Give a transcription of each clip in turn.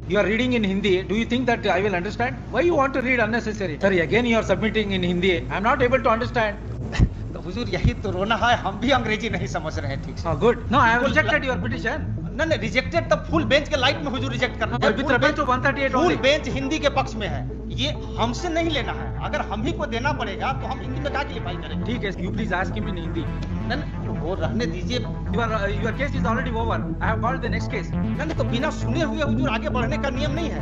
You are reading in Hindi. Do you think that I will understand? Why you want to read unnecessary? Sir, again you are submitting in Hindi. I am not able to understand. तो हुजूर यही तो रोना है, हम भी अंग्रेजी नहीं समझ रहे हैं ठीक से। Good. No, I have rejected your petition. नहीं रिजेक्टेड, तब फुल बेंच के लाइट में हुजूर रिजेक्ट करना है। With reference to 138 full only. Bench Hindi के पक्ष में है, ये हमसे नहीं लेना है। अगर हम ही को देना पड़ेगा तो हम हिंदी में क्या के लिए फाइल करेंगे? ठीक है, you please ask him in Hindi. नहीं वो रहने दीजिए। Your case is already over. I have called the next case. नहीं तो बिना सुने हुए हुजूर आगे बढ़ने का नियम नहीं है,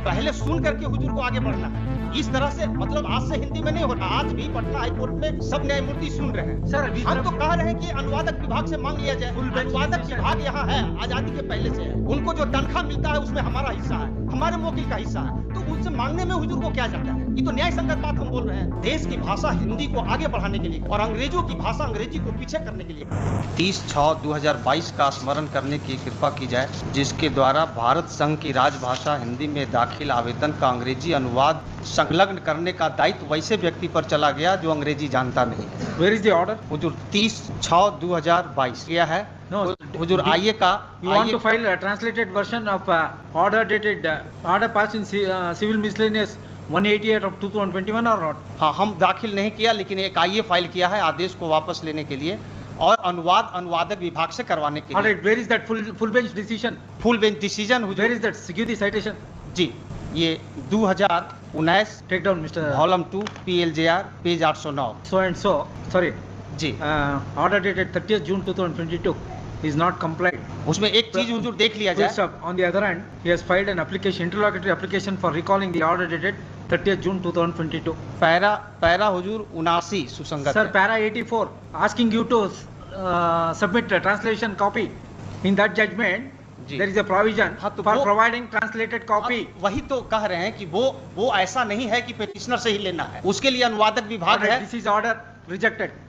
पहले सुन करके हुजूर को आगे बढ़ना है। इस तरह से मतलब आज से हिंदी में नहीं होता, आज भी पटना हाईकोर्ट में सब न्यायमूर्ति सुन रहे हैं। सर हम तो कह रहे हैं कि अनुवादक विभाग से मांग लिया जाए। अनुवादक विभाग यहाँ है, आजादी के पहले से है, उनको जो तनख्वाह मिलता है उसमें हमारा हिस्सा है, हमारे वकील का हिस्सा है, तो उससे मांगने में हुजूर को क्या जाता है? ये तो न्याय संगत बात हम बोल रहे हैं। देश की भाषा हिंदी को आगे बढ़ाने के लिए और अंग्रेजों की भाषा अंग्रेजी को पीछे करने के लिए 30/6/2022 का स्मरण करने की कृपा की जाए, जिसके द्वारा भारत संघ की राजभाषा हिंदी में दाखिल आवेदन का अंग्रेजी अनुवाद संलग्न करने का दायित्व वैसे व्यक्ति पर चला गया जो अंग्रेजी जानता नहीं है। Where is the order? हुजूर 30/6/2022 किया है। No, हुजूर आइए का You want to file a translated version of order dated order passed in civil miscellaneous 188 of 2021 or not? हाँ, हम दाखिल नहीं किया, लेकिन एक आइए फाइल किया है आदेश को वापस लेने के लिए और अनुवादक विभाग से करवाने के लिए। Alright, where is that full bench decision? Full bench decision हुजूर। Where is that? Give the citation. जी, ये 2019 Take down, Mr. Volume 2 PLJR page 809। So and so. Sorry. जी, Order dated 30th June 2022 is not complied. उसमें एक चीज हुजूर देख लिया Full जाए। stop. On the other hand, he has filed an application, interlocutory application for recalling the order dated 30th June 2022. Para हुजूर 79 सुसंगत Sir, है। para 84 asking you to submit a translation copy. In that judgment, ji. there is a provision हाँ, तो for वो- providing translated copy. अब वही तो कह रहे हैं कि वो ऐसा नहीं है कि पेटिशनर से ही लेना है, उसके लिए अनुवादक विभाग Alright, है। this is order rejected.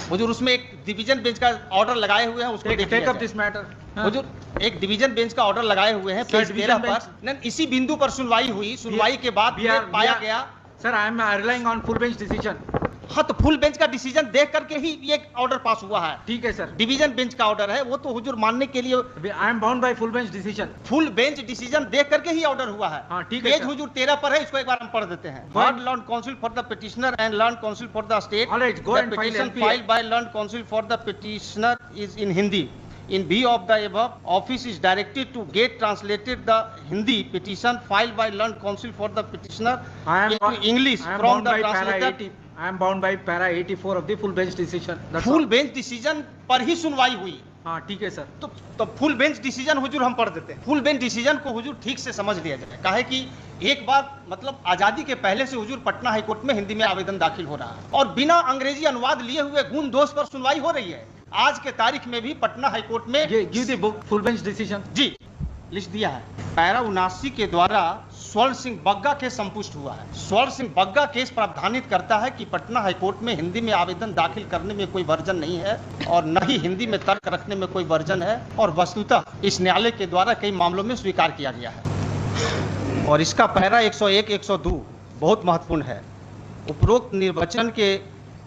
हुजूर उसमें एक डिवीजन बेंच का ऑर्डर लगाए हुए हैं, उसको देख Take लिया up जाए। this matter. हुजूर एक डिवीजन बेंच का ऑर्डर लगाए हुए हैं Sir, पेज division 13 bench- पर। नहीं, इसी बिंदु पर सुनवाई हुई, सुनवाई के बाद ये पाया गया। Sir, I am relying on full bench decision. हाँ, तो फुल बेंच का डिसीजन देख करके ही ये ऑर्डर पास हुआ है। ठीक है सर। डिवीजन बेंच का ऑर्डर है, वो तो हुजूर मानने के लिए I am bound by full bench decision. Full bench decision देख करके ही ऑर्डर हुआ है। हाँ, ठीक है पेज सर। हुजूर 13 पर है, इसको एक बार हम पढ़ देते हैं। Go ahead. Lord Counsel for the petitioner and Learned Counsel for the state. All right, go the and file petition LPA. filed by Learned Counsel for the petitioner is in Hindi. In view of the above, office is directed to get translated the Hindi petition filed by Learned Counsel for the petitioner I am into English I am from bound the by para translator. 80. I am bound by para 84 of the full bench decision. That's full all. Bench decision पर ही सुनवाई हुई। हाँ ठीक है sir. तो full bench decision हुजूर हम पढ़ देते हैं। फुल बेंच डिसीजन को हुजूर ठीक से समझ लिया जाए। काहे कि एक बार मतलब आजादी के पहले से हुजूर पटना हाईकोर्ट में हिंदी में आवेदन दाखिल हो रहा है और बिना अंग्रेजी अनुवाद लिए हुए गुण दोष पर सुनवाई हो रही है। आज के तारीख में भी पटना हाईकोर्ट में Give the book full bench decision. जी लिस्ट दिया है। पैरा 79 के द्वारा स्वर्ण सिंह बग्गा केस संपुष्ट हुआ है। स्वर्ण सिंह बग्गा केस प्रावधानित करता है कि पटना हाईकोर्ट में हिंदी में आवेदन दाखिल करने में कोई वर्जन नहीं है और न ही हिंदी में तर्क रखने में कोई वर्जन है और वस्तुतः इस न्यायालय के द्वारा कई मामलों में स्वीकार किया गया है। और इसका पैरा 101, 102 बहुत महत्वपूर्ण है। उपरोक्त निर्वचन के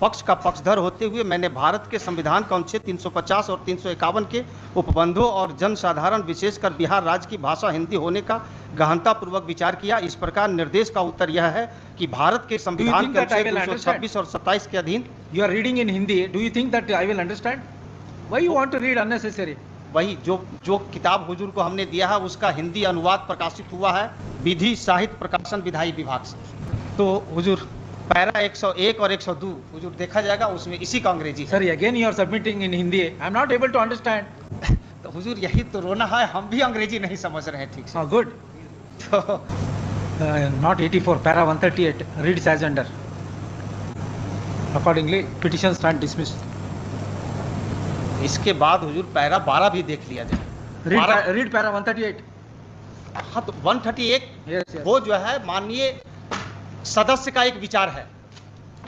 पक्ष का पक्षधर होते हुए मैंने भारत के संविधान का अनुच्छेद 350 और 351 के उपबंधों और जनसाधारण विशेषकर बिहार राज्य की भाषा हिंदी होने का गहनतापूर्वक विचार किया। इस प्रकार निर्देश का उत्तर यह है कि भारत के संविधान के अनुच्छेद 226 और 27 के अधीन You are reading in Hindi. Do you think that I will understand? Why you want to read unnecessary? वही जो किताब हुजूर को हमने दिया है उसका हिंदी अनुवाद प्रकाशित हुआ है विधि साहित्य प्रकाशन विधायी विभाग से। तो हुजूर पैरा 101 और 102 हुजूर देखा जाएगा, उसमें इसी का अंग्रेजी है। Sir, again you are submitting in Hindi. I am not able to understand. तो हुजूर यही तो रोना है, हम भी अंग्रेजी नहीं समझ रहे हैं ठीक से। Good. तो Not 84, para 138. Reads as under. Accordingly, petition stand dismissed. इसके बाद हुजूर पैरा 12 भी देख लिया जाए। Read para 138. हाँ, तो 138 Yes. वो जो है माननीय सदस्य का एक विचार है,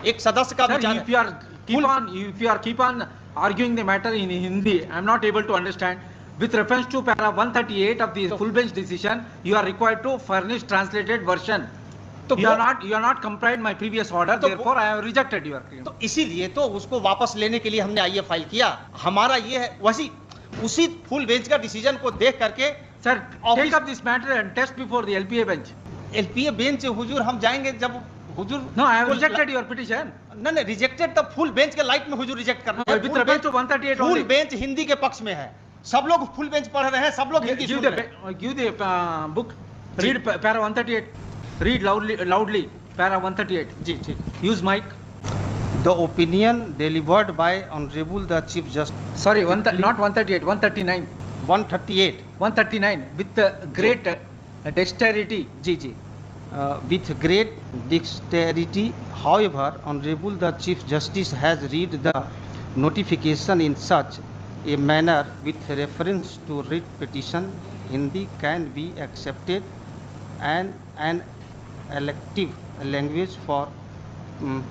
एक सदस्य का Sir, विचार if you are keep on arguing the matter in Hindi, I am not able to understand. With reference to para 138 of the full bench decision, you are required to furnish translated version. तो You are not complied my previous order, therefore I have rejected your claim. तो इसीलिए तो उसको वापस लेने के लिए हमने आईए फाइल किया। हमारा ये है उसी फुल बेंच का डिसीजन को देख करके Sir, Office- take up this matter and test before the LPA bench. LPA bench हुजूर हम जाएंगे जब हुजूर No, I have rejected your petition. नहीं रिजेक्टेड तब फुल बेंच के लाइट में हुजूर रिजेक्ट करना है। With reference to 138 full only. Bench Hindi के पक्ष में है, सब लोग फुल बेंच पढ़ रहे हैं, सब लोग हिंदी Give सुन the, रहे हैं। give the book. Read para 138. Read loudly. Para 138. जी ठीक। Use mic. The opinion delivered by Honorable the Chief Justice Sorry, not 138, 139. 138 139. With great dexterity. Ji ji with great dexterity, however, Honorable the Chief Justice has read the notification in such a manner with reference to writ petition Hindi can be accepted and an elective language for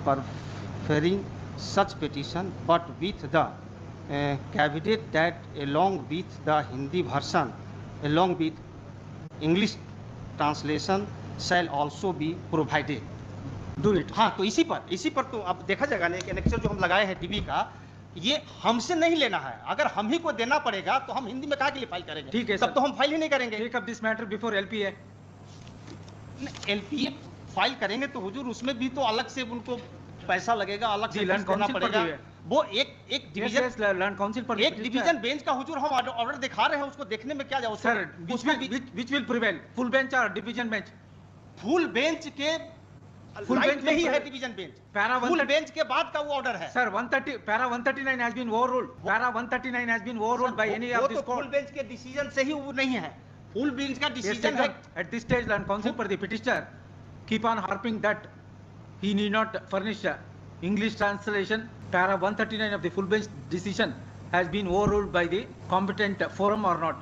preferring such petition, but with the caveat that along with the Hindi version, along with English translation shall also be provided. Do it. हाँ तो इसी पर तो अब देखा जाएगा ना कि एनेक्सर जो हम लगाए हैं डीबी का, ये हमसे नहीं लेना है। अगर हम ही को देना पड़ेगा तो हम हिंदी में कहाँ के लिए फाइल करेंगे? ठीक है तब सर। तो हम फाइल ही नहीं करेंगे। Take up this matter before LPA. LPA file करेंगे तो हुजूर उसमें भी तो अलग से उनको पैसा लगेगा, अलग जी, से लैंड फीस देना काउंसिल पर पड़ेगा। भी है। वो एक डिवीजन Yes, Land Council पर एक डिवीजन बेंच का हुजूर हम ऑर्डर दिखा रहे हैं, उसको देखने में क्या जाए? Sir, which will prevail? Full bench or division bench? Full bench के Full लाइट bench में ही में है division bench. Para full 130 bench के बाद का वो ऑर्डर है। Sir, 139 has been overruled. Para 139 has been overruled by any वो of this तो फुल court. बेंच के डिसीजन से ही वो नहीं है। फुल बेंच का Yes, डिसीजन taken. है। At this stage, Land Council for the petitioner keep on harping that he need not furnish English translation. Para 139 of the full bench decision has been overruled by the competent forum or not.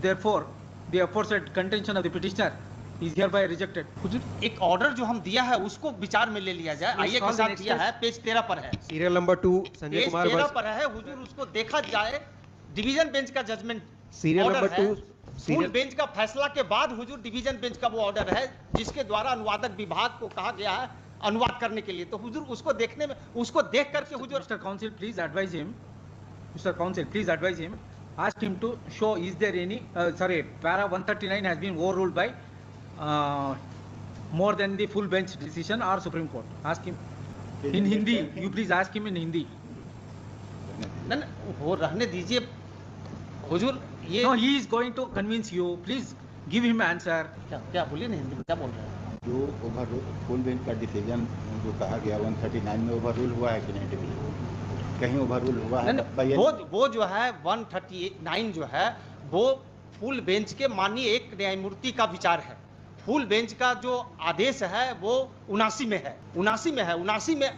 Therefore, the aforesaid contention of the petitioner is hereby rejected. एक order जो हम दिया है उसको विचार में ले लिया जाए। आइए के call the साथ next दिया case. है, पेज 13 पर है। Serial number 2 Sanjay page Kumar 13 वर्ष पर है हुजूर, उसको देखा जाए। डिवीजन बेंच का जजमेंट सीरियल ऑर्डर नंबर है। 2 फुल सीरियल बेंच का फैसला के बाद हुजूर डिवीजन बेंच का वो ऑर्डर है जिसके द्वारा अनुवादक विभाग को कहा गया है अनुवाद करने के लिए। तो हुजूर उसको देखने में, उसको देख करके हुजूर Mr. Counsel, please advise him. Mr. Counsel, please advise him. Ask him to show is there any, para 139 has been overruled by more than the full bench decision or Supreme Court. Ask him. In Hindi, you please ask him in Hindi. न वो रहने दीजिए हुजूर। ये No, he is going to convince you. Please give him answer. क्या क्या बोलिए ना हिंदी में, क्या बोल रहे हैं? जो ओवर फुल बेंच का डिसीजन जो कहा गया 139 में ओवररूल हुआ है कि नहीं डिवीजन? कहीं ओवररूल हुआ है? नहीं, वो जो है 139 जो है वो फुल बेंच के माननीय एक न्यायमूर्ति का विचार है। फुल बेंच का जो आदेश है वो 79 में है। 79 में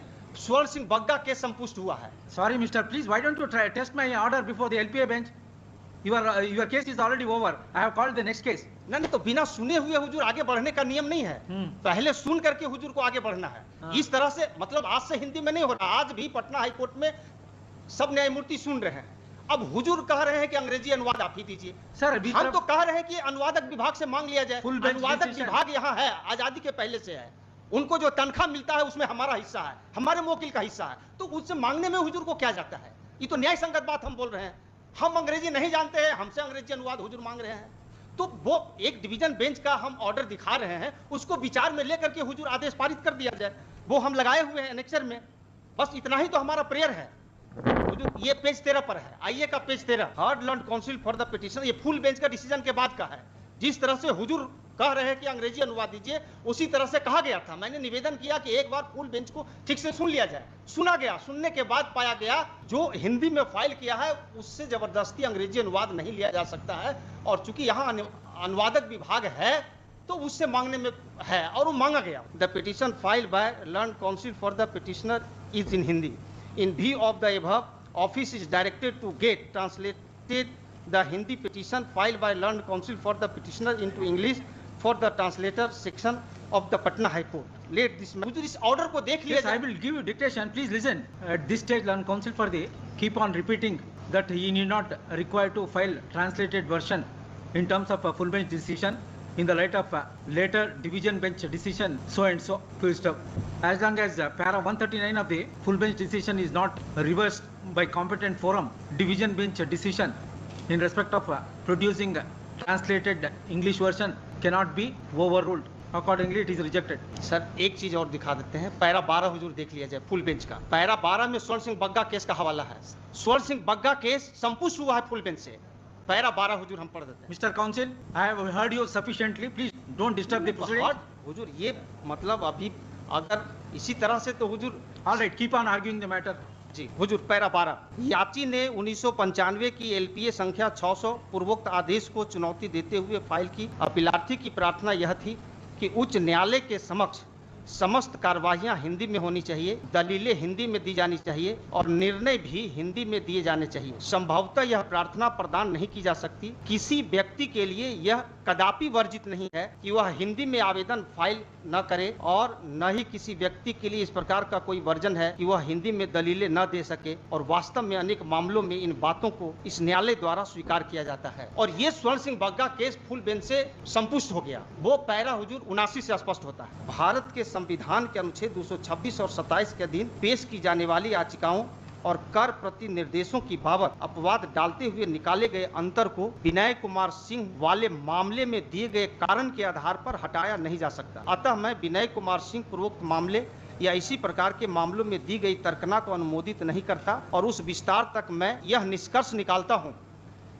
स्वर्ण सिंह बग्गा केस संपुष्ट हुआ है। Sorry, Mister. Please, why don't you try test my order before the LPA bench? Your case is already over. I have called the next case. नहीं तो बिना सुने हुए हुजूर आगे बढ़ने का नियम नहीं है। पहले सुन करके हुजूर को आगे बढ़ना है। हाँ। इस तरह से मतलब आज से हिंदी में नहीं हो रहा। आज भी पटना हाई कोर्ट में सब न्यायमूर्ति सुन रहे हैं। अब हुजूर कह रहे हैं कि अंग्रेजी अनुवाद आप ही दीजिए। Sir, हम तो कह रहे हैं कि अनुवादक विभाग से मांग लिया जाए। Full bench अनुवादक decision. विभाग यहाँ है, आजादी के पहले से है। उनको जो तनख्वाह मिलता है उसमें हमारा हिस्सा है, हमारे वकील का हिस्सा है। तो उससे मांगने में हुजूर को क्या जाता है? ये तो न्याय संगत बात हम बोल रहे हैं। हम अंग्रेजी नहीं जानते हैं, हमसे अंग्रेजी अनुवाद हुजूर मांग रहे हैं। तो वो एक डिवीजन बेंच का हम ऑर्डर दिखा रहे हैं, उसको विचार में लेकर के हुजूर आदेश पारित कर दिया जाए। वो हम लगाए हुए हैं एनेक्सर में। बस इतना ही तो हमारा प्रेयर है। हुजूर ये पेज 13 पर है। आइए का page 13, third land council for the petition. ये फुल बेंच का डिसीजन के बाद का है। जिस तरह से हुजूर कह रहे हैं कि अंग्रेजी अनुवाद दीजिए, उसी तरह से कहा गया था। मैंने निवेदन किया कि एक बार फुल बेंच को ठीक से सुन लिया जाए। सुना गया, सुनने के बाद पाया गया जो हिंदी में फाइल किया है उससे जबरदस्ती अंग्रेजी अनुवाद नहीं लिया जा सकता है। और चूंकि यहाँ अनुवादक विभाग है तो उससे मांगने में है और वो मांगा गया। The petition file by learn council for the petitioner is in Hindi. In view of the above, office is directed to get translated the Hindi petition filed by learned counsel for the petitioner into English for the translator section of the Patna High Court. Let this हुजूर इस order को देख लिया Yes, I जाए। will give you dictation. Please listen. At this stage, Land Council for the keep on repeating that he need not require to file translated version in terms of a full bench decision in the light of a later division bench decision so and so. Full stop. As long as para 139 of the full bench decision is not reversed by competent forum, division bench decision in respect of producing translated English version cannot be overruled. Accordingly, it is rejected. Sir एक चीज और दिखा देते हैं, para 12 हुजूर देख लिया जाए full bench का। पैरा 12 में स्वर्ण सिंह बग्गा केस का हवाला है। स्वर्ण सिंह बग्गा केस संपुष्ट हुआ है फुल बेंच से। पैरा 12 हुजूर हम पढ़ देते हैं। Mr. Counsel, I have heard you sufficiently. Please don't disturb the proceeding. और हुजूर ये मतलब अभी अगर इसी तरह से तो हुजूर All right, keep on arguing the matter. Ji Hazur para 12 याची ने 1995 की एलपीए संख्या 600 पूर्वोक्त आदेश को चुनौती देते हुए फाइल की। अपीलार्थी की प्रार्थना यह थी कि उच्च न्यायालय के समक्ष समस्त कार्यवाहियां हिंदी में होनी चाहिए, दलीलें हिंदी में दी जानी चाहिए और निर्णय भी हिंदी में दिए जाने चाहिए। संभवतः यह प्रार्थना प्रदान नहीं की जा सकती। किसी व्यक्ति के लिए यह कदापि वर्जित नहीं है कि वह हिंदी में आवेदन फाइल न करे और न ही किसी व्यक्ति के लिए इस प्रकार का कोई वर्जन है कि वह हिंदी में दलीलें न दे सके। और वास्तव में अनेक मामलों में इन बातों को इस न्यायालय द्वारा स्वीकार किया जाता है। और ये स्वर्ण Singh Bagga case full bench से संपुष्ट हो गया। वो पैरा हुजूर 79 से स्पष्ट होता है। भारत के संविधान के अनुच्छेद 226 और 27 के अधीन पेश की जाने वाली याचिकाओं और कर प्रति निर्देशों की बाबत अपवाद डालते हुए निकाले गए अंतर को विनय कुमार सिंह वाले मामले में दिए गए कारण के आधार पर हटाया नहीं जा सकता। अतः मैं विनय कुमार सिंह पूर्वोक्त मामले या इसी प्रकार के मामलों में दी गई तर्कना को अनुमोदित नहीं करता और उस विस्तार तक मैं यह निष्कर्ष निकालता हूं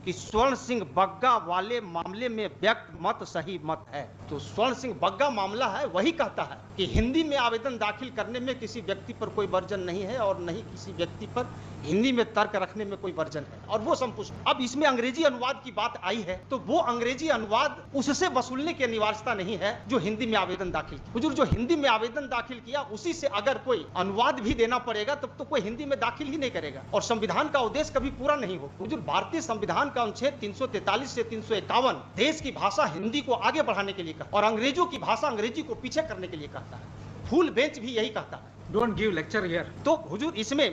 कि स्वर्ण सिंह बग्गा वाले मामले में व्यक्त मत सही मत है। तो स्वर्ण सिंह बग्गा मामला है वही कहता है कि हिंदी में आवेदन दाखिल करने में किसी व्यक्ति पर कोई वर्जन नहीं है और नहीं किसी व्यक्ति पर हिंदी में तर्क रखने में कोई वर्जन है और वो संपुष्ट। अब इसमें अंग्रेजी अनुवाद की बात आई है तो वो अंग्रेजी अनुवाद उससे वसूलने की अनिवार्यता नहीं है जो हिंदी में आवेदन दाखिल किया। हुजूर जो हिंदी में आवेदन दाखिल किया उसी से अगर कोई अनुवाद भी देना पड़ेगा तब तो कोई हिंदी में दाखिल ही नहीं करेगा और संविधान का उद्देश्य कभी पूरा नहीं हो। हुजूर भारतीय संविधान का अनुच्छेद 343 से 351 देश की भाषा हिंदी को आगे बढ़ाने के लिए कहता और अंग्रेजों की भाषा अंग्रेजी को पीछे करने के लिए कहता है। फुल बेंच भी यही कहता है। Don't give lecture here. तो हुजूर इसमें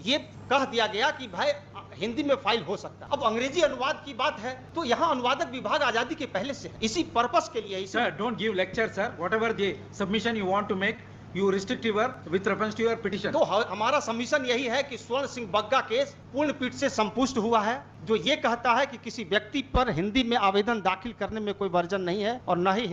ये कह दिया गया कि भाई हिंदी में फाइल हो सकता है। अब अंग्रेजी अनुवाद की बात है तो यहाँ अनुवादक विभाग आजादी के पहले से है। इसी पर्पस के लिए Sir, don't give lecture, sir. Whatever the submission you want to make, you restrict your with reference to your petition. तो हमारा सबमिशन यही है कि स्वर्ण सिंह बग्गा केस पूर्ण पीठ से संपुष्ट हुआ है जो ये कहता है कि किसी व्यक्ति पर हिंदी में आवेदन दाखिल करने में कोई वर्जन नहीं है और न ही